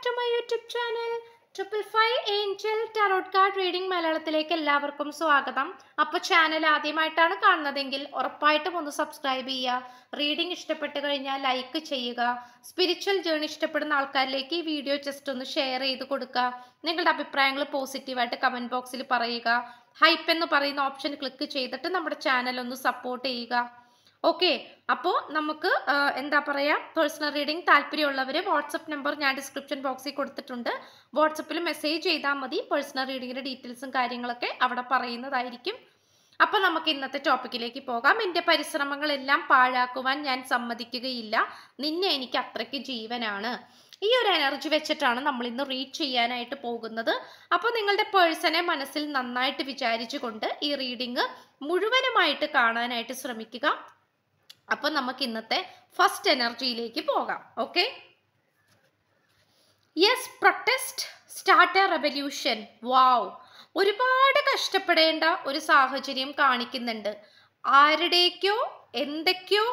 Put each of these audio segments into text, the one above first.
to my YouTube channel. 555 Angel Tarot Card Reading മലയാളത്തിലേക്ക് എല്ലാവർക്കും സ്വാഗതം. അപ്പോൾ ചാനൽ ആദ്യമായിട്ടാണ് കാണുന്നതെങ്കിൽ ഉറപ്പായിട്ടും ഒന്ന് സബ്സ്ക്രൈബ് ചെയ്യുക. റീഡിംഗ് ഇഷ്ടപ്പെട്ടു കഴിഞ്ഞാൽ ലൈക്ക് ചെയ്യുക. സ്പിരിച്വൽ ജേർണി ഇഷ്ടപ്പെടുന്ന ആൾക്കാരിലേക്ക് ഈ വീഡിയോ ജസ്റ്റ് ഒന്ന് ഷെയർ ചെയ്ത് കൊടുക്കുക. നിങ്ങളുടെ അഭിപ്രായങ്ങൾ പോസിറ്റീവായിട്ട് കമന്റ് ബോക്സിൽ പറയുക. ഹൈപ്പ് എന്ന് പറയുന്ന ഓപ്ഷൻ ക്ലിക്ക് ചെയ്തിട്ട് നമ്മുടെ ചാനൽ ഒന്ന് സപ്പോർട്ട് ചെയ്യുക. ഓക്കെ, അപ്പോൾ നമുക്ക് എന്താ പറയുക, പേഴ്സണൽ റീഡിംഗ് താല്പര്യമുള്ളവർ വാട്സപ്പ് നമ്പർ ഞാൻ ഡിസ്ക്രിപ്ഷൻ ബോക്സിൽ കൊടുത്തിട്ടുണ്ട്. വാട്സപ്പിൽ മെസ്സേജ് ചെയ്താൽ മതി. പേഴ്സണൽ റീഡിങ്ങിൻ്റെ ഡീറ്റെയിൽസും കാര്യങ്ങളൊക്കെ അവിടെ പറയുന്നതായിരിക്കും. അപ്പോൾ നമുക്ക് ഇന്നത്തെ ടോപ്പിക്കിലേക്ക് പോകാം. എൻ്റെ പരിശ്രമങ്ങളെല്ലാം പാഴാക്കുവാൻ ഞാൻ സമ്മതിക്കുകയില്ല. നിന്നെ എനിക്ക് അത്രയ്ക്ക് ജീവനാണ്. ഈ ഒരു എനർജി വെച്ചിട്ടാണ് നമ്മൾ ഇന്ന് റീഡ് ചെയ്യാനായിട്ട് പോകുന്നത്. അപ്പോൾ നിങ്ങളുടെ പേഴ്സണെ മനസ്സിൽ നന്നായിട്ട് വിചാരിച്ചുകൊണ്ട് ഈ റീഡിങ് മുഴുവനുമായിട്ട് കാണാനായിട്ട് ശ്രമിക്കുക. അപ്പോൾ നമുക്ക് ഇന്നത്തെ ഫസ്റ്റ് എനർജിയിലേക്ക് പോകാം. Okay, yes, protest, start a revolution. Wow, ഒരുപാട് കഷ്ടപ്പെടേണ്ട ഒരു സാഹചര്യം കാണിക്കുന്നുണ്ട്. ആരുടേക്കോ എന്തൊക്കെയോ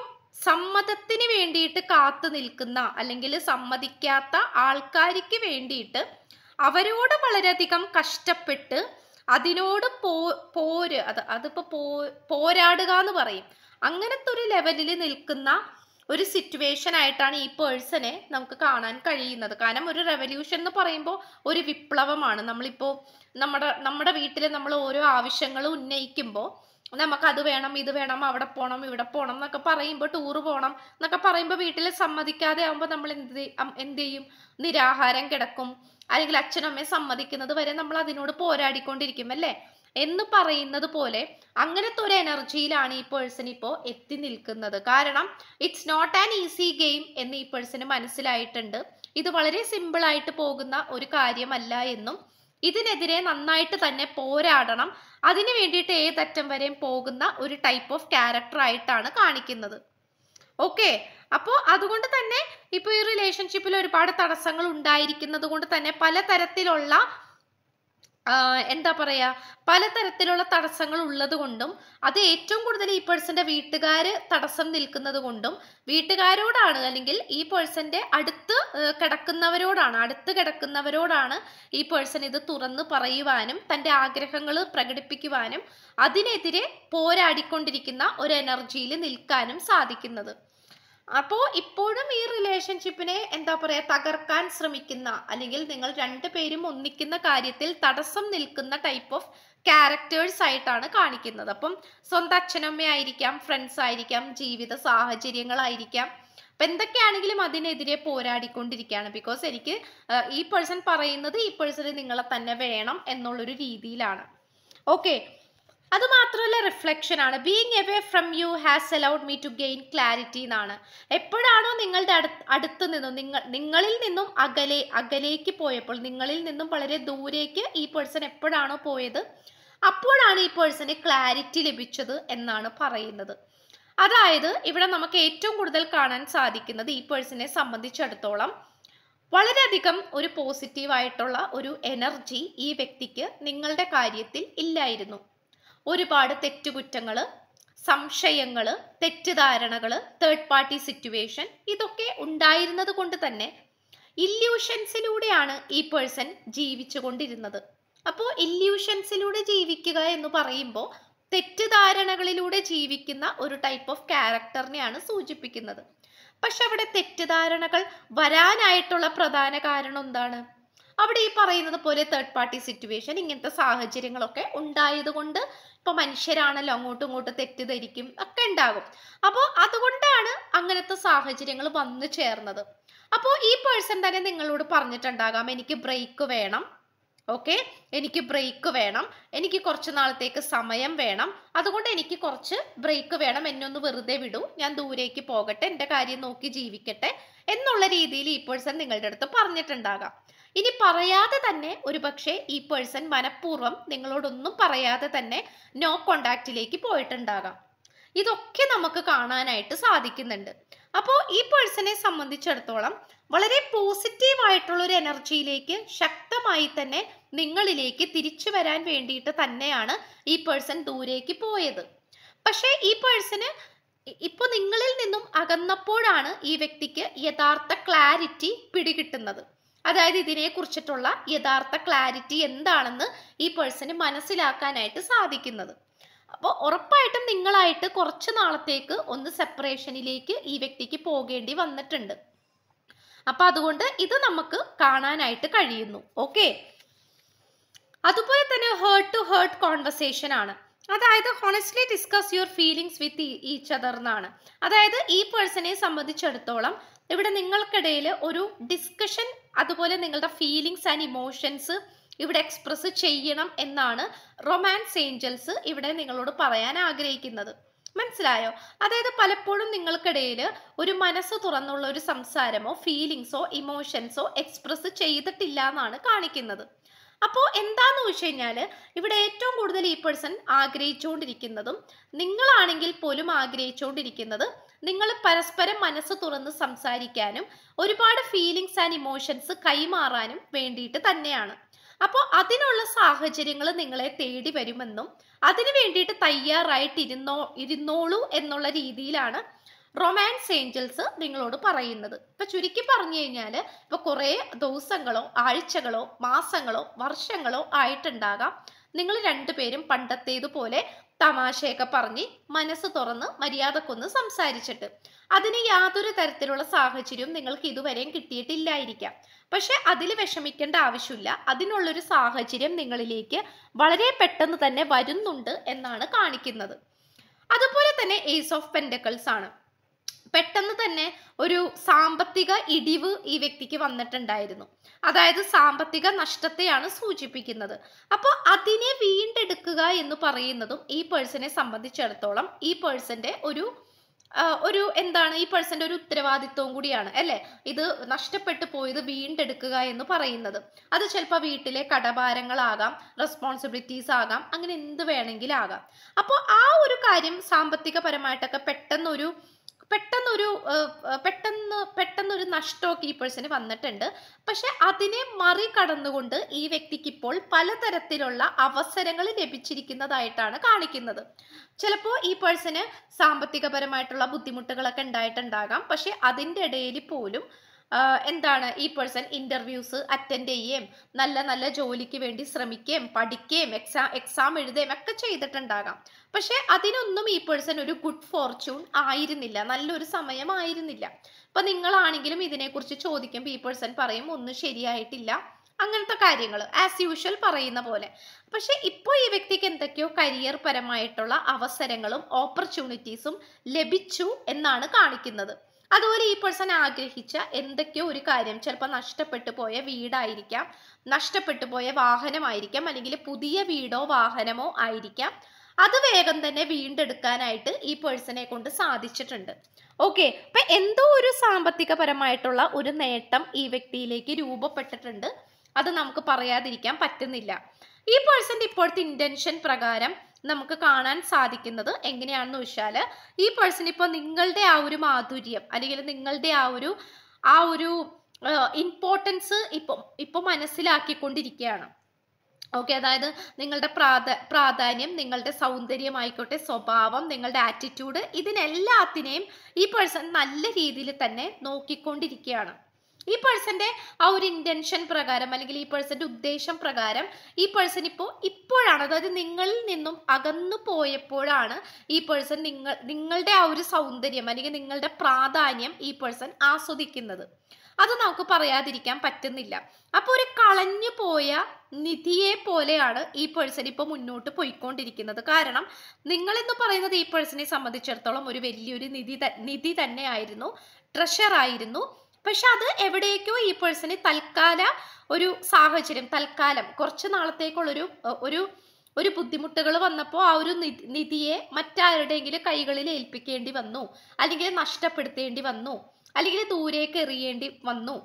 സമ്മതത്തിന് വേണ്ടിയിട്ട് കാത്തു നിൽക്കുന്ന അല്ലെങ്കിൽ സമ്മതിക്കാത്ത ആൾക്കാർക്ക് വേണ്ടിയിട്ട് അവരോട് വളരെയധികം കഷ്ടപ്പെട്ട് അതിനോട് പോരാടുക എന്ന് പറയും. അങ്ങനത്തെ ഒരു ലെവലിൽ നിൽക്കുന്ന ഒരു സിറ്റുവേഷൻ ആയിട്ടാണ് ഈ പേഴ്സണെ നമുക്ക് കാണാൻ കഴിയുന്നത്. കാരണം ഒരു റെവല്യൂഷൻ എന്ന് പറയുമ്പോൾ ഒരു വിപ്ലവമാണ്. നമ്മളിപ്പോൾ നമ്മുടെ വീട്ടിൽ നമ്മൾ ഓരോ ആവശ്യങ്ങൾ ഉന്നയിക്കുമ്പോൾ നമുക്ക് അത് വേണം, ഇത് വേണം, അവിടെ പോകണം, ഇവിടെ പോകണം എന്നൊക്കെ പറയുമ്പോൾ, ടൂറ് പോകണം എന്നൊക്കെ പറയുമ്പോൾ വീട്ടിൽ സമ്മതിക്കാതെ ആകുമ്പോൾ നമ്മൾ എന്ത് ചെയ്യും? നിരാഹാരം കിടക്കും. അല്ലെങ്കിൽ അച്ഛനമ്മയെ സമ്മതിക്കുന്നത് വരെ നമ്മൾ അതിനോട് പോരാടിക്കൊണ്ടിരിക്കും അല്ലേ എന്ന് പറയുന്നത് പോലെ അങ്ങനത്തെ ഒരു എനർജിയിലാണ് ഈ പേഴ്സൺ ഇപ്പോൾ എത്തി നിൽക്കുന്നത്. കാരണം it's not an easy game എന്ന് ഈ പേഴ്സണ് മനസ്സിലായിട്ടുണ്ട്. ഇത് വളരെ സിമ്പിൾ ആയിട്ട് പോകുന്ന ഒരു കാര്യമല്ല എന്നും ഇതിനെതിരെ നന്നായിട്ട് തന്നെ പോരാടണം, അതിനു വേണ്ടിയിട്ട് ഏതറ്റം വരെയും പോകുന്ന ഒരു ടൈപ്പ് ഓഫ് ക്യാരക്ടർ ആയിട്ടാണ് കാണിക്കുന്നത്. ഓക്കെ, അപ്പോൾ അതുകൊണ്ട് തന്നെ ഇപ്പോൾ ഈ റിലേഷൻഷിപ്പിൽ ഒരുപാട് തടസ്സങ്ങൾ ഉണ്ടായിരിക്കുന്നത് കൊണ്ട് തന്നെ പലതരത്തിലുള്ള എന്താ പറയാ, പലതരത്തിലുള്ള തടസ്സങ്ങൾ ഉള്ളത് കൊണ്ടും അത് ഏറ്റവും കൂടുതൽ ഈ പേഴ്സന്റെ വീട്ടുകാര് തടസ്സം നിൽക്കുന്നത് കൊണ്ടും വീട്ടുകാരോടാണ് അല്ലെങ്കിൽ ഈ പേഴ്സന്റെ അടുത്ത് കിടക്കുന്നവരോടാണ് ഈ പേഴ്സൺ ഇത് തുറന്ന് പറയുവാനും തന്റെ ആഗ്രഹങ്ങൾ പ്രകടിപ്പിക്കുവാനും അതിനെതിരെ പോരാടിക്കൊണ്ടിരിക്കുന്ന ഒരു എനർജിയിൽ നിൽക്കാനും സാധിക്കുന്നത്. അപ്പോൾ ഇപ്പോഴും ഈ റിലേഷൻഷിപ്പിനെ എന്താ പറയുക, തകർക്കാൻ ശ്രമിക്കുന്ന അല്ലെങ്കിൽ നിങ്ങൾ രണ്ടുപേരും ഒന്നിക്കുന്ന കാര്യത്തിൽ തടസ്സം നിൽക്കുന്ന ടൈപ്പ് ഓഫ് ക്യാരക്ടേഴ്സ് ആയിട്ടാണ് കാണിക്കുന്നത്. അപ്പം സ്വന്തം അച്ഛനമ്മയായിരിക്കാം, ഫ്രണ്ട്സ് ആയിരിക്കാം, ജീവിത സാഹചര്യങ്ങളായിരിക്കാം. അപ്പം എന്തൊക്കെയാണെങ്കിലും അതിനെതിരെ പോരാടിക്കൊണ്ടിരിക്കുകയാണ്. ബിക്കോസ് എനിക്ക് ഈ പേഴ്സൺ പറയുന്നത് ഈ പേഴ്സണ് നിങ്ങളെ തന്നെ വേണം എന്നുള്ളൊരു രീതിയിലാണ്. ഓക്കെ, അത് മാത്രമല്ല റിഫ്ലക്ഷൻ ആണ്. Being away from you has allowed me to gain clarity എന്നാണ്. എപ്പോഴാണോ നിങ്ങളുടെ അടുത്ത് നിന്നും നിങ്ങളിൽ നിന്നും അകലേക്ക് പോയപ്പോൾ, നിങ്ങളിൽ നിന്നും വളരെ ദൂരേക്ക് ഈ പേഴ്സൺ എപ്പോഴാണോ പോയത് അപ്പോഴാണ് ഈ പേഴ്സണ് ക്ലാരിറ്റി ലഭിച്ചത് എന്നാണ് പറയുന്നത്. അതായത് ഇവിടെ നമുക്ക് ഏറ്റവും കൂടുതൽ കാണാൻ സാധിക്കുന്നത് ഈ പേഴ്സണെ സംബന്ധിച്ചിടത്തോളം വളരെയധികം ഒരു പോസിറ്റീവായിട്ടുള്ള ഒരു എനർജി ഈ വ്യക്തിക്ക് നിങ്ങളുടെ കാര്യത്തിൽ ഇല്ലായിരുന്നു. ഒരുപാട് തെറ്റുകുറ്റങ്ങള്, സംശയങ്ങള്, തെറ്റിദ്ധാരണകള്, തേർഡ് പാർട്ടി സിറ്റുവേഷൻ ഇതൊക്കെ ഉണ്ടായിരുന്നത് കൊണ്ട് തന്നെ ഇല്യൂഷൻസിലൂടെയാണ് ഈ പേഴ്സൺ ജീവിച്ചു കൊണ്ടിരുന്നത്. അപ്പോൾ ഇല്യൂഷൻസിലൂടെ ജീവിക്കുക എന്ന് പറയുമ്പോൾ തെറ്റിദ്ധാരണകളിലൂടെ ജീവിക്കുന്ന ഒരു ടൈപ്പ് ഓഫ് ക്യാരക്ടറിനെയാണ് സൂചിപ്പിക്കുന്നത്. പക്ഷെ അവിടെ തെറ്റിദ്ധാരണകൾ വരാനായിട്ടുള്ള പ്രധാന കാരണം എന്താണ്? അവിടെ ഈ പറയുന്നത് പോലെ തേർഡ് പാർട്ടി സിറ്റുവേഷൻ, ഇങ്ങനത്തെ സാഹചര്യങ്ങളൊക്കെ ഉണ്ടായത് കൊണ്ട് ഇപ്പൊ മനുഷ്യരാണല്ലോ, അങ്ങോട്ടും ഇങ്ങോട്ടും തെറ്റിദ്ധരിക്കും ഒക്കെ ഉണ്ടാകും. അപ്പോൾ അതുകൊണ്ടാണ് അങ്ങനത്തെ സാഹചര്യങ്ങൾ വന്നു ചേർന്നത്. അപ്പോൾ ഈ പേഴ്സൺ തന്നെ നിങ്ങളോട് പറഞ്ഞിട്ടുണ്ടാകാം, എനിക്ക് ബ്രേക്ക് വേണം. ഓക്കെ, എനിക്ക് ബ്രേക്ക് വേണം, എനിക്ക് കുറച്ച് നാളത്തേക്ക് സമയം വേണം, അതുകൊണ്ട് എനിക്ക് കുറച്ച് ബ്രേക്ക് വേണം, എന്നെ ഒന്ന് വെറുതെ വിടൂ, ഞാൻ ദൂരേക്ക് പോകട്ടെ, എൻ്റെ കാര്യം നോക്കി ജീവിക്കട്ടെ എന്നുള്ള രീതിയിൽ ഈ പേഴ്സൺ നിങ്ങളുടെ അടുത്ത് പറഞ്ഞിട്ടുണ്ടാകാം. ഇനി പറയാതെ തന്നെ ഒരുപക്ഷെ ഈ പേഴ്സൺ മനഃപൂർവ്വം നിങ്ങളോടൊന്നും പറയാതെ തന്നെ നോ കോണ്ടാക്റ്റിലേക്ക് പോയിട്ടുണ്ടാകാം. ഇതൊക്കെ നമുക്ക് കാണാനായിട്ട് സാധിക്കുന്നുണ്ട്. അപ്പോൾ ഈ പേഴ്സണെ സംബന്ധിച്ചിടത്തോളം വളരെ പോസിറ്റീവ് ആയിട്ടുള്ള ഒരു എനർജിയിലേക്ക് ശക്തമായി തന്നെ നിങ്ങളിലേക്ക് തിരിച്ചു വരാൻ വേണ്ടിയിട്ട് തന്നെയാണ് ഈ പേഴ്സൺ ദൂരേക്ക് പോയത്. പക്ഷേ ഈ പേഴ്സണ് ഇപ്പൊ നിങ്ങളിൽ നിന്നും അകന്നപ്പോഴാണ് ഈ വ്യക്തിക്ക് യഥാർത്ഥ ക്ലാരിറ്റി പിടികിട്ടുന്നത്. അതായത് ഇതിനെ കുറിച്ചിട്ടുള്ള യഥാർത്ഥ ക്ലാരിറ്റി എന്താണെന്ന് ഈ പേഴ്സന് മനസ്സിലാക്കാനായിട്ട് സാധിക്കുന്നത്. അപ്പോൾ ഉറപ്പായിട്ടും നിങ്ങളായിട്ട് കുറച്ച് നാളത്തേക്ക് ഒന്ന് സെപ്പറേഷനിലേക്ക് ഈ വ്യക്തിക്ക് പോകേണ്ടി വന്നിട്ടുണ്ട്. അപ്പൊ അതുകൊണ്ട് ഇത് നമുക്ക് കാണാനായിട്ട് കഴിയുന്നു. ഓക്കെ, അതുപോലെ തന്നെ ഹേർട്ട് ടു ഹേർട്ട് കോൺവെർസേഷൻ ആണ്. അതായത് honestly discuss your feelings with each other എന്നാണ്. അതായത് ഈ പേഴ്സണെ സംബന്ധിച്ചിടത്തോളം ഇവിടെ നിങ്ങൾക്കിടയിൽ ഒരു ഡിസ്കഷൻ, അതുപോലെ നിങ്ങളുടെ ഫീലിങ്സ് ആൻഡ് ഇമോഷൻസ് ഇവിടെ എക്സ്പ്രസ് ചെയ്യണം എന്നാണ് റൊമാൻസ് ഏഞ്ചൽസ് ഇവിടെ നിങ്ങളോട് പറയാൻ ആഗ്രഹിക്കുന്നത്. മനസ്സിലായോ? അതായത് പലപ്പോഴും നിങ്ങൾക്കിടയിൽ ഒരു മനസ്സ് തുറന്നുള്ള ഒരു സംസാരമോ ഫീലിങ്സോ ഇമോഷൻസോ എക്സ്പ്രസ് ചെയ്തിട്ടില്ല എന്നാണ് കാണിക്കുന്നത്. അപ്പോൾ എന്താന്ന് വെച്ച് കഴിഞ്ഞാല് ഇവിടെ ഏറ്റവും കൂടുതൽ ഈ പേഴ്സൺ ആഗ്രഹിച്ചുകൊണ്ടിരിക്കുന്നതും നിങ്ങളാണെങ്കിൽ പോലും ആഗ്രഹിച്ചുകൊണ്ടിരിക്കുന്നത് നിങ്ങൾ പരസ്പരം മനസ്സ് തുറന്ന് സംസാരിക്കാനും ഒരുപാട് ഫീലിങ്സ് ആൻഡ് ഇമോഷൻസ് കൈമാറാനും വേണ്ടിയിട്ട് തന്നെയാണ്. അപ്പോൾ അതിനുള്ള സാഹചര്യങ്ങൾ നിങ്ങളെ തേടി വരുമെന്നും അതിനു വേണ്ടിയിട്ട് ഇരുന്നോളൂ എന്നുള്ള രീതിയിലാണ് റൊമാൻസ് ഏഞ്ചൽസ് നിങ്ങളോട് പറയുന്നത്. ഇപ്പൊ ചുരുക്കി പറഞ്ഞു കഴിഞ്ഞാൽ ഇപ്പൊ കുറെ ദിവസങ്ങളോ ആഴ്ചകളോ മാസങ്ങളോ വർഷങ്ങളോ ആയിട്ടുണ്ടാകാം നിങ്ങൾ രണ്ടുപേരും പണ്ടത്തേതുപോലെ തമാശയൊക്കെ പറഞ്ഞ് മനസ്സ് തുറന്ന് മര്യാദക്കൊന്ന് സംസാരിച്ചിട്ട്. അതിന് യാതൊരു തരത്തിലുള്ള സാഹചര്യവും നിങ്ങൾക്ക് ഇതുവരെയും കിട്ടിയിട്ടില്ലായിരിക്കാം. പക്ഷെ അതിൽ വിഷമിക്കേണ്ട ആവശ്യമില്ല. അതിനുള്ളൊരു സാഹചര്യം നിങ്ങളിലേക്ക് വളരെ പെട്ടെന്ന് തന്നെ വരുന്നുണ്ട് എന്നാണ് കാണിക്കുന്നത്. അതുപോലെ തന്നെ ഏസ് ഓഫ് പെന്റക്കിൾസ് ആണ്. പെട്ടെന്ന് തന്നെ ഒരു സാമ്പത്തിക ഇടിവ് ഈ വ്യക്തിക്ക് വന്നിട്ടുണ്ടായിരുന്നു. അതായത് സാമ്പത്തിക നഷ്ടത്തെയാണ് സൂചിപ്പിക്കുന്നത്. അപ്പോൾ അതിനെ വീണ്ടെടുക്കുക എന്ന് പറയുന്നതും ഈ പേഴ്സണെ സംബന്ധിച്ചിടത്തോളം ഈ പേഴ്സന്റെ ഒരു എന്താണ്, ഈ പേഴ്സന്റെ ഒരു ഉത്തരവാദിത്വവും കൂടിയാണ് അല്ലെ. ഇത് നഷ്ടപ്പെട്ടു പോയത് വീണ്ടെടുക്കുക എന്ന് പറയുന്നത്. അത് ചിലപ്പോൾ വീട്ടിലെ കടഭാരങ്ങളാകാം, റെസ്പോൺസിബിലിറ്റീസ് ആകാം, അങ്ങനെ എന്ത് വേണമെങ്കിലും ആകാം. അപ്പോൾ ആ ഒരു കാര്യം സാമ്പത്തികപരമായിട്ടൊക്കെ പെട്ടെന്നൊരു നഷ്ടമൊക്കെ ഈ പേഴ്സന് വന്നിട്ടുണ്ട്. പക്ഷെ അതിനെ മറികടന്നുകൊണ്ട് ഈ വ്യക്തിക്ക് ഇപ്പോൾ പലതരത്തിലുള്ള അവസരങ്ങൾ ലഭിച്ചിരിക്കുന്നതായിട്ടാണ് കാണിക്കുന്നത്. ചിലപ്പോൾ ഈ പേഴ്സന് സാമ്പത്തികപരമായിട്ടുള്ള ബുദ്ധിമുട്ടുകളൊക്കെ ഉണ്ടായിട്ടുണ്ടാകാം. പക്ഷെ അതിൻ്റെ ഇടയിൽ പോലും എന്താണ് ഈ പേഴ്സൺ ഇന്റർവ്യൂസ് അറ്റൻഡ് ചെയ്യുകയും നല്ല നല്ല ജോലിക്ക് വേണ്ടി ശ്രമിക്കുകയും പഠിക്കുകയും എക്സാം എഴുതുകയും ഒക്കെ ചെയ്തിട്ടുണ്ടാകാം. പക്ഷെ അതിനൊന്നും ഈ പേഴ്സൺ ഒരു ഗുഡ് ഫോർച്യൂൺ ആയിരുന്നില്ല, നല്ലൊരു സമയമായിരുന്നില്ല. ഇപ്പൊ നിങ്ങളാണെങ്കിലും ഇതിനെക്കുറിച്ച് ചോദിക്കുമ്പോൾ ഈ പേഴ്സൺ പറയും ഒന്നും ശരിയായിട്ടില്ല, അങ്ങനത്തെ കാര്യങ്ങൾ ആസ് യൂഷ്വൽ പറയുന്ന പോലെ. പക്ഷെ ഇപ്പോൾ ഈ വ്യക്തിക്ക് എന്തൊക്കെയോ കരിയർ പരമായിട്ടുള്ള അവസരങ്ങളും ഓപ്പർച്യൂണിറ്റീസും ലഭിച്ചു എന്നാണ് കാണിക്കുന്നത്. അതുപോലെ ഈ പേഴ്സൺ ആഗ്രഹിച്ച എന്തൊക്കെയോ ഒരു കാര്യം, ചിലപ്പോൾ നഷ്ടപ്പെട്ടു പോയ വീടായിരിക്കാം, നഷ്ടപ്പെട്ടു പോയ വാഹനമായിരിക്കാം, അല്ലെങ്കിൽ പുതിയ വീടോ വാഹനമോ ആയിരിക്കാം. അത് വേഗം തന്നെ വീണ്ടെടുക്കാനായിട്ട് ഈ പേഴ്സണെ കൊണ്ട് സാധിച്ചിട്ടുണ്ട്. ഓക്കെ, അപ്പൊ എന്തോ ഒരു സാമ്പത്തികപരമായിട്ടുള്ള ഒരു നേട്ടം ഈ വ്യക്തിയിലേക്ക് രൂപപ്പെട്ടിട്ടുണ്ട്. അത് നമുക്ക് പറയാതിരിക്കാൻ പറ്റുന്നില്ല. ഈ പേഴ്സന്റെ ഇപ്പോഴത്തെ ഇന്റൻഷൻ പ്രകാരം നമുക്ക് കാണാൻ സാധിക്കുന്നത് എങ്ങനെയാണെന്ന് വെച്ചാൽ ഈ പേഴ്സൺ ഇപ്പോൾ നിങ്ങളുടെ ആ ഒരു മാധുര്യം അല്ലെങ്കിൽ നിങ്ങളുടെ ആ ഒരു ഇമ്പോർട്ടൻസ് ഇപ്പൊ മനസ്സിലാക്കിക്കൊണ്ടിരിക്കുകയാണ്. ഓക്കെ, അതായത് നിങ്ങളുടെ പ്രാധാന്യം, നിങ്ങളുടെ സൗന്ദര്യമായിക്കോട്ടെ, സ്വഭാവം, നിങ്ങളുടെ ആറ്റിറ്റ്യൂഡ്, ഇതിനെല്ലാത്തിനെയും ഈ പേഴ്സൺ നല്ല രീതിയിൽ തന്നെ നോക്കിക്കൊണ്ടിരിക്കുകയാണ്. ഈ പേഴ്സന്റെ ആ ഒരു ഇന്റൻഷൻ പ്രകാരം അല്ലെങ്കിൽ ഈ പേഴ്സന്റെ ഉദ്ദേശം പ്രകാരം ഈ പേഴ്സൺ ഇപ്പോഴാണ്, അതായത് നിങ്ങളിൽ നിന്നും അകന്നു പോയപ്പോഴാണ് ഈ പേഴ്സൺ നിങ്ങളുടെ ആ ഒരു സൗന്ദര്യം അല്ലെങ്കിൽ നിങ്ങളുടെ പ്രാധാന്യം ഈ പേഴ്സൺ ആസ്വദിക്കുന്നത്. അത് നമുക്ക് പറയാതിരിക്കാൻ പറ്റുന്നില്ല. അപ്പൊ ഒരു കളഞ്ഞു പോയ നിധിയെ പോലെയാണ് ഈ പേഴ്സൺ ഇപ്പൊ മുന്നോട്ട് പോയിക്കൊണ്ടിരിക്കുന്നത്. കാരണം നിങ്ങൾ എന്ന് പറയുന്നത് ഈ പേഴ്സണെ സംബന്ധിച്ചിടത്തോളം ഒരു വലിയൊരു നിധി തന്നെ ആയിരുന്നു, ട്രഷർ ആയിരുന്നു. പക്ഷെ അത് എവിടേക്കോ ഈ പേഴ്സണ് തൽക്കാലം കുറച്ച് നാളത്തേക്കുള്ളൊരു ഒരു ബുദ്ധിമുട്ടുകൾ വന്നപ്പോൾ ആ ഒരു നിധിയെ മറ്റാരുടെയെങ്കിലും കൈകളിൽ ഏൽപ്പിക്കേണ്ടി വന്നു, അല്ലെങ്കിൽ നഷ്ടപ്പെടുത്തേണ്ടി വന്നു, അല്ലെങ്കിൽ ദൂരേക്ക് എറിയേണ്ടി വന്നു.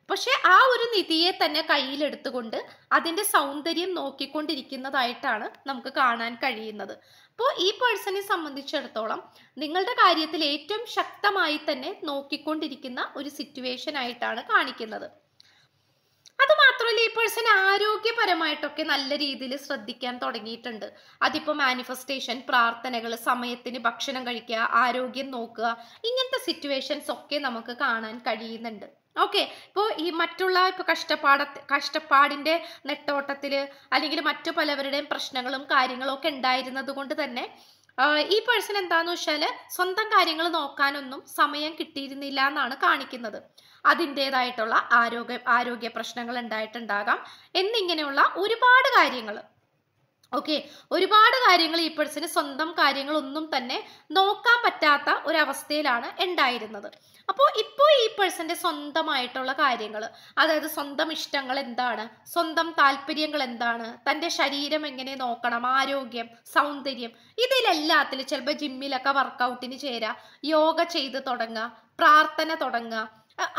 പക്ഷെ ആ ഒരു നിധിയെ തന്നെ കയ്യിലെടുത്തുകൊണ്ട് അതിന്റെ സൗന്ദര്യം നോക്കിക്കൊണ്ടിരിക്കുന്നതായിട്ടാണ് നമുക്ക് കാണാൻ കഴിയുന്നത്. അപ്പോൾ ഈ പേഴ്സണെ സംബന്ധിച്ചിടത്തോളം നിങ്ങളുടെ കാര്യത്തിൽ ഏറ്റവും ശക്തമായി തന്നെ നോക്കിക്കൊണ്ടിരിക്കുന്ന ഒരു സിറ്റുവേഷൻ ആയിട്ടാണ് കാണിക്കുന്നത്. അത് മാത്രമല്ല ഈ പേഴ്സൺ ആരോഗ്യപരമായിട്ടൊക്കെ നല്ല രീതിയിൽ ശ്രദ്ധിക്കാൻ തുടങ്ങിയിട്ടുണ്ട്. അതിപ്പോൾ മാനിഫെസ്റ്റേഷൻ, പ്രാർത്ഥനകൾ, സമയത്തിന് ഭക്ഷണം കഴിക്കുക, ആരോഗ്യം നോക്കുക, ഇങ്ങനത്തെ സിറ്റുവേഷൻസ് ഒക്കെ നമുക്ക് കാണാൻ കഴിയുന്നുണ്ട്. ഓക്കെ. ഇപ്പോൾ ഈ മറ്റുള്ള ഇപ്പോൾ കഷ്ടപ്പാടിൻ്റെ നെട്ടോട്ടത്തിൽ അല്ലെങ്കിൽ മറ്റു പലവരുടെയും പ്രശ്നങ്ങളും കാര്യങ്ങളും ഒക്കെ ഉണ്ടായിരുന്നത് കൊണ്ട് തന്നെ ഈ പേഴ്സൺ എന്താന്ന് വെച്ചാൽ സ്വന്തം കാര്യങ്ങൾ നോക്കാനൊന്നും സമയം കിട്ടിയിരുന്നില്ല എന്നാണ് കാണിക്കുന്നത്. അതിൻ്റെതായിട്ടുള്ള ആരോഗ്യ പ്രശ്നങ്ങൾ ഉണ്ടായിട്ടുണ്ടാകാം എന്നിങ്ങനെയുള്ള ഒരുപാട് കാര്യങ്ങൾ. ഓക്കെ, ഒരുപാട് കാര്യങ്ങൾ ഈ പേഴ്സന് സ്വന്തം കാര്യങ്ങളൊന്നും തന്നെ നോക്കാൻ പറ്റാത്ത ഒരവസ്ഥയിലാണ് ഉണ്ടായിരുന്നത്. അപ്പോൾ ഇപ്പോൾ ഈ പേഴ്സന്റെ സ്വന്തമായിട്ടുള്ള കാര്യങ്ങൾ, അതായത് സ്വന്തം ഇഷ്ടങ്ങൾ എന്താണ്, സ്വന്തം താല്പര്യങ്ങൾ എന്താണ്, തൻ്റെ ശരീരം എങ്ങനെ നോക്കണം, ആരോഗ്യം, സൗന്ദര്യം, ഇതിലെല്ലാത്തിലും ചിലപ്പോൾ ജിമ്മിലൊക്കെ വർക്കൗട്ടിന് ചേരുക, യോഗ ചെയ്ത് തുടങ്ങുക, പ്രാർത്ഥന തുടങ്ങുക,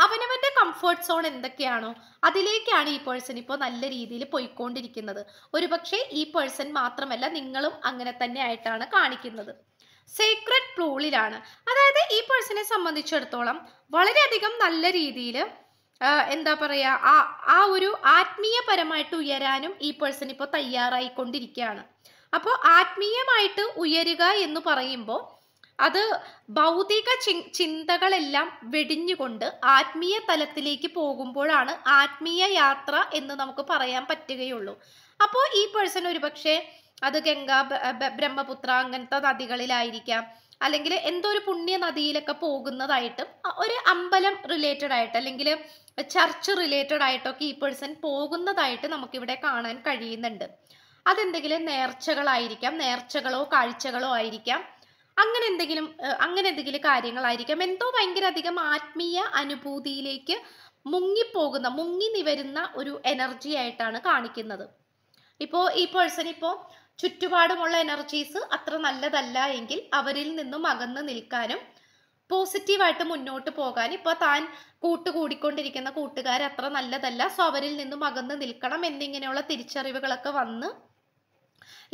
അവനവന്റെ കംഫർട്ട് സോൺ എന്തൊക്കെയാണോ അതിലേക്കാണ് ഈ പേഴ്സൺ ഇപ്പോൾ നല്ല രീതിയിൽ പോയിക്കൊണ്ടിരിക്കുന്നത്. ഒരുപക്ഷെ ഈ പേഴ്സൺ മാത്രമല്ല, നിങ്ങളും അങ്ങനെ തന്നെ ആയിട്ടാണ് കാണിക്കുന്നത്. സീക്രട്ട് പൂളിലാണ്, അതായത് ഈ പേഴ്സണെ സംബന്ധിച്ചിടത്തോളം വളരെയധികം നല്ല രീതിയിൽ എന്താ പറയുക, ആ ഒരു ആത്മീയപരമായിട്ട് ഉയരാനും ഈ പേഴ്സൺ ഇപ്പോൾ തയ്യാറായിക്കൊണ്ടിരിക്കുകയാണ്. അപ്പോൾ ആത്മീയമായിട്ട് ഉയരുക എന്ന് പറയുമ്പോൾ അത് ഭൗതിക ചിന്തകളെല്ലാം വെടിഞ്ഞുകൊണ്ട് ആത്മീയ തലത്തിലേക്ക് പോകുമ്പോഴാണ് ആത്മീയ യാത്ര എന്ന് നമുക്ക് പറയാൻ പറ്റുകയുള്ളൂ. അപ്പോൾ ഈ പേഴ്സൺ ഒരുപക്ഷെ അത് ഗംഗ, ബ്രഹ്മപുത്ര അങ്ങനത്തെ നദികളിലായിരിക്കാം, അല്ലെങ്കിൽ എന്തോ ഒരു പുണ്യ നദിയിലൊക്കെ പോകുന്നതായിട്ടും, ഒരു അമ്പലം റിലേറ്റഡ് ആയിട്ട് അല്ലെങ്കിൽ ചർച്ച് റിലേറ്റഡ് ആയിട്ടൊക്കെ ഈ പേഴ്സൺ പോകുന്നതായിട്ട് നമുക്കിവിടെ കാണാൻ കഴിയുന്നുണ്ട്. അതെന്തെങ്കിലും നേർച്ചകളായിരിക്കാം, നേർച്ചകളോ കാഴ്ചകളോ ആയിരിക്കാം, അങ്ങനെ എന്തെങ്കിലും കാര്യങ്ങളായിരിക്കാം. എന്തോ ഭയങ്കര അധികം ആത്മീയ അനുഭൂതിയിലേക്ക് മുങ്ങി നിവരുന്ന ഒരു എനർജി ആയിട്ടാണ് കാണിക്കുന്നത്. ഇപ്പോൾ ഈ പേഴ്സൺ ഇപ്പോൾ ചുറ്റുപാടുമുള്ള എനർജീസ് അത്ര നല്ലതല്ല എങ്കിൽ അവരിൽ നിന്നും അകന്ന് നിൽക്കാനും പോസിറ്റീവായിട്ട് മുന്നോട്ട് പോകാൻ, ഇപ്പോൾ താൻ കൂട്ടുകൂടിക്കൊണ്ടിരിക്കുന്ന കൂട്ടുകാർ അത്ര നല്ലതല്ല, സോ അവരിൽ നിന്നും അകന്ന് നിൽക്കണം എന്നിങ്ങനെയുള്ള തിരിച്ചറിവുകളൊക്കെ വന്ന്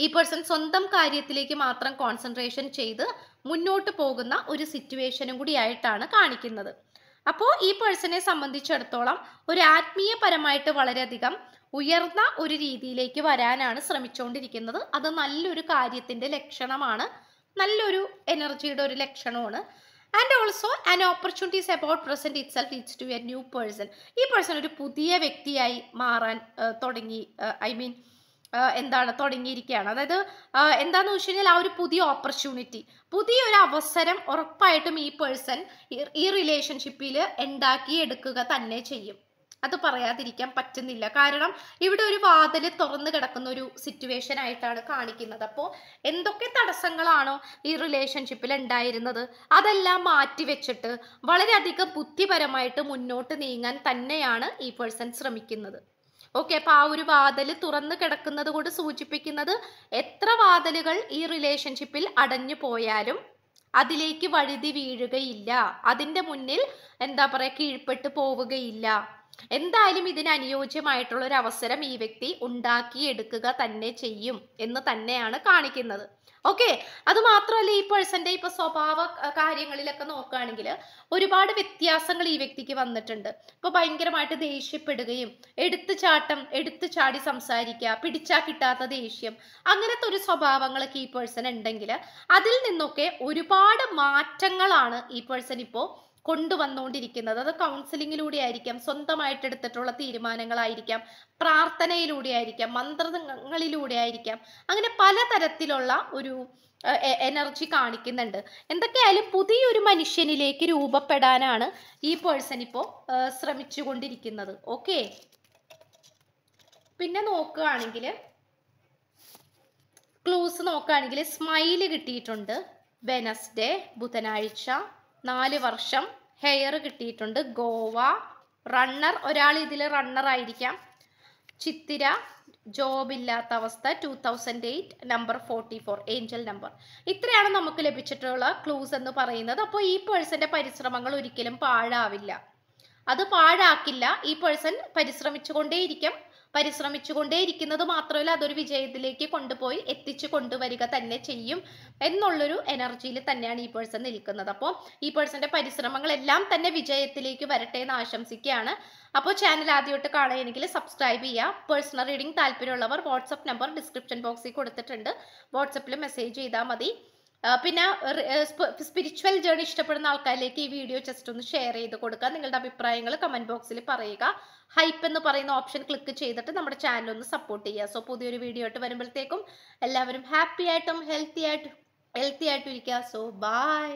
ഈ പേഴ്സൺ സ്വന്തം കാര്യത്തിലേക്ക് മാത്രം കോൺസെൻട്രേഷൻ ചെയ്ത് മുന്നോട്ട് പോകുന്ന ഒരു സിറ്റുവേഷനും കൂടി ആയിട്ടാണ് കാണിക്കുന്നത്. അപ്പോൾ ഈ പേഴ്സണെ സംബന്ധിച്ചിടത്തോളം ഒരു ആത്മീയപരമായിട്ട് വളരെയധികം ഉയർന്ന ഒരു രീതിയിലേക്ക് വരാനാണ് ശ്രമിച്ചുകൊണ്ടിരിക്കുന്നത്. അത് നല്ലൊരു കാര്യത്തിൻ്റെ ലക്ഷണമാണ്, നല്ലൊരു എനർജിയുടെ ഒരു ലക്ഷണമാണ്. And also an opportunities about present itself leads to a new person. ഈ പേഴ്സൺ ഒരു പുതിയ വ്യക്തിയായി മാറാൻ തുടങ്ങി, തുടങ്ങിയിരിക്കുകയാണ്. അതായത് എന്താന്ന് വെച്ച് കഴിഞ്ഞാൽ ആ ഒരു പുതിയ ഓപ്പർച്യൂണിറ്റി, പുതിയൊരു അവസരം ഉറപ്പായിട്ടും ഈ പേഴ്സൺ ഈ റിലേഷൻഷിപ്പിൽ ഉണ്ടാക്കിയെടുക്കുക തന്നെ ചെയ്യും. അത് പറയാതിരിക്കാൻ പറ്റുന്നില്ല. കാരണം ഇവിടെ ഒരു വാതിൽ തുറന്നു കിടക്കുന്ന ഒരു സിറ്റുവേഷൻ ആയിട്ടാണ് കാണിക്കുന്നത്. അപ്പോൾ എന്തൊക്കെ തടസ്സങ്ങളാണോ ഈ റിലേഷൻഷിപ്പിൽ ഉണ്ടായിരുന്നത് അതെല്ലാം മാറ്റിവെച്ചിട്ട് വളരെയധികം ബുദ്ധിപരമായിട്ട് മുന്നോട്ട് നീങ്ങാൻ തന്നെയാണ് ഈ പേഴ്സൺ ശ്രമിക്കുന്നത്. ഓക്കെ, അപ്പൊ ആ ഒരു വാതിൽ തുറന്നു കിടക്കുന്നത് കൊണ്ട് സൂചിപ്പിക്കുന്നത് എത്ര വാതിലുകൾ ഈ റിലേഷൻഷിപ്പിൽ അടഞ്ഞു പോയാലും അതിലേക്ക് വഴുതി വീഴുകയില്ല, അതിൻ്റെ മുന്നിൽ എന്താ പറയുക കീഴ്പ്പെട്ട് പോവുകയില്ല. എന്തായാലും ഇതിന് അനുയോജ്യമായിട്ടുള്ള ഒരു അവസരം ഈ വ്യക്തി ഉണ്ടാക്കിയെടുക്കുക തന്നെ ചെയ്യും എന്ന് തന്നെയാണ് കാണിക്കുന്നത്. ഓക്കെ, അത് മാത്രമല്ല ഈ പേഴ്സന്റെ ഇപ്പൊ സ്വഭാവ കാര്യങ്ങളിലൊക്കെ നോക്കുകയാണെങ്കിൽ ഒരുപാട് വ്യത്യാസങ്ങൾ ഈ വ്യക്തിക്ക് വന്നിട്ടുണ്ട്. ഇപ്പൊ ഭയങ്കരമായിട്ട് ദേഷ്യപ്പെടുകയും എടുത്തു ചാടി സംസാരിക്കുക, പിടിച്ചാ കിട്ടാത്ത ദേഷ്യം, അങ്ങനത്തെ ഒരു സ്വഭാവങ്ങളൊക്കെ ഈ പേഴ്സൺ ഉണ്ടെങ്കിൽ അതിൽ നിന്നൊക്കെ ഒരുപാട് മാറ്റങ്ങളാണ് ഈ പേഴ്സൺ ഇപ്പോൾ കൊണ്ടുവന്നുകൊണ്ടിരിക്കുന്നത്. അത് കൗൺസിലിങ്ങിലൂടെ ആയിരിക്കാം, സ്വന്തമായിട്ട് എടുത്തിട്ടുള്ള തീരുമാനങ്ങളായിരിക്കാം, പ്രാർത്ഥനയിലൂടെ ആയിരിക്കാം, മന്ത്രങ്ങളിലൂടെ ആയിരിക്കാം, അങ്ങനെ പലതരത്തിലുള്ള ഒരു എനർജി കാണിക്കുന്നുണ്ട്. എന്തൊക്കെയായാലും പുതിയൊരു മനുഷ്യനിലേക്ക് രൂപപ്പെടാനാണ് ഈ പേഴ്സൺ ഇപ്പോൾ ശ്രമിച്ചുകൊണ്ടിരിക്കുന്നത്. ഓക്കെ, പിന്നെ നോക്കുകയാണെങ്കിൽ ക്ലൂസ് നോക്കുകയാണെങ്കിൽ സ്മൈല് കിട്ടിയിട്ടുണ്ട്, വെനസ്ഡേ ബുധനാഴ്ച, 4 വർഷം, ഹെയർ കിട്ടിയിട്ടുണ്ട്, ഗോവ, റണ്ണർ, ഒരാൾ ഇതിൽ റണ്ണർ ആയിരിക്കാം, ചിത്തിര, ജോബ് ഇല്ലാത്ത അവസ്ഥ, 2008, നമ്പർ 44, ഏഞ്ചൽ നമ്പർ. ഇത്രയാണ് നമുക്ക് ലഭിച്ചിട്ടുള്ള ക്ലൂസ് എന്ന് പറയുന്നത്. അപ്പോൾ ഈ പേഴ്സന്റെ പരിശ്രമങ്ങൾ ഒരിക്കലും പാഴാവില്ല, അത് പാഴാക്കില്ല. ഈ പേഴ്സൺ പരിശ്രമിച്ചുകൊണ്ടേയിരിക്കുന്നത് മാത്രമല്ല അതൊരു വിജയത്തിലേക്ക് എത്തിച്ചു കൊണ്ടുവരിക തന്നെ ചെയ്യും എന്നുള്ളൊരു എനർജിയിൽ തന്നെയാണ് ഈ പേഴ്സൺ നിൽക്കുന്നത്. അപ്പോൾ ഈ പേഴ്സന്റെ പരിശ്രമങ്ങളെല്ലാം തന്നെ വിജയത്തിലേക്ക് വരട്ടെ എന്ന് ആശംസിക്കുകയാണ്. അപ്പോൾ ചാനൽ ആദ്യമായിട്ട് കാണുകയാണെങ്കിൽ സബ്സ്ക്രൈബ് ചെയ്യുക. പേഴ്സണൽ റീഡിംഗ് താല്പര്യമുള്ളവർ വാട്സപ്പ് നമ്പർ ഡിസ്ക്രിപ്ഷൻ ബോക്സിൽ കൊടുത്തിട്ടുണ്ട്, വാട്സപ്പിൽ മെസ്സേജ് ചെയ്താൽ മതി. പിന്നെ സ്പിരിച്വൽ ജേർണി ഇഷ്ടപ്പെടുന്ന ആൾക്കാരിലേക്ക് ഈ വീഡിയോ ജസ്റ്റ് ഒന്ന് ഷെയർ ചെയ്ത് കൊടുക്കുക. നിങ്ങളുടെ അഭിപ്രായങ്ങൾ കമന്റ് ബോക്സിൽ പറയുക. ഹൈപ്പ് എന്ന് പറയുന്ന ഓപ്ഷൻ ക്ലിക്ക് ചെയ്തിട്ട് നമ്മുടെ ചാനൽ ഒന്ന് സപ്പോർട്ട് ചെയ്യുക. സോ പുതിയൊരു വീഡിയോ ആയിട്ട് വരുമ്പോഴത്തേക്കും എല്ലാവരും ഹാപ്പി ആയിട്ടും ഹെൽത്തി ആയിട്ടും ഇരിക്കുക. So by.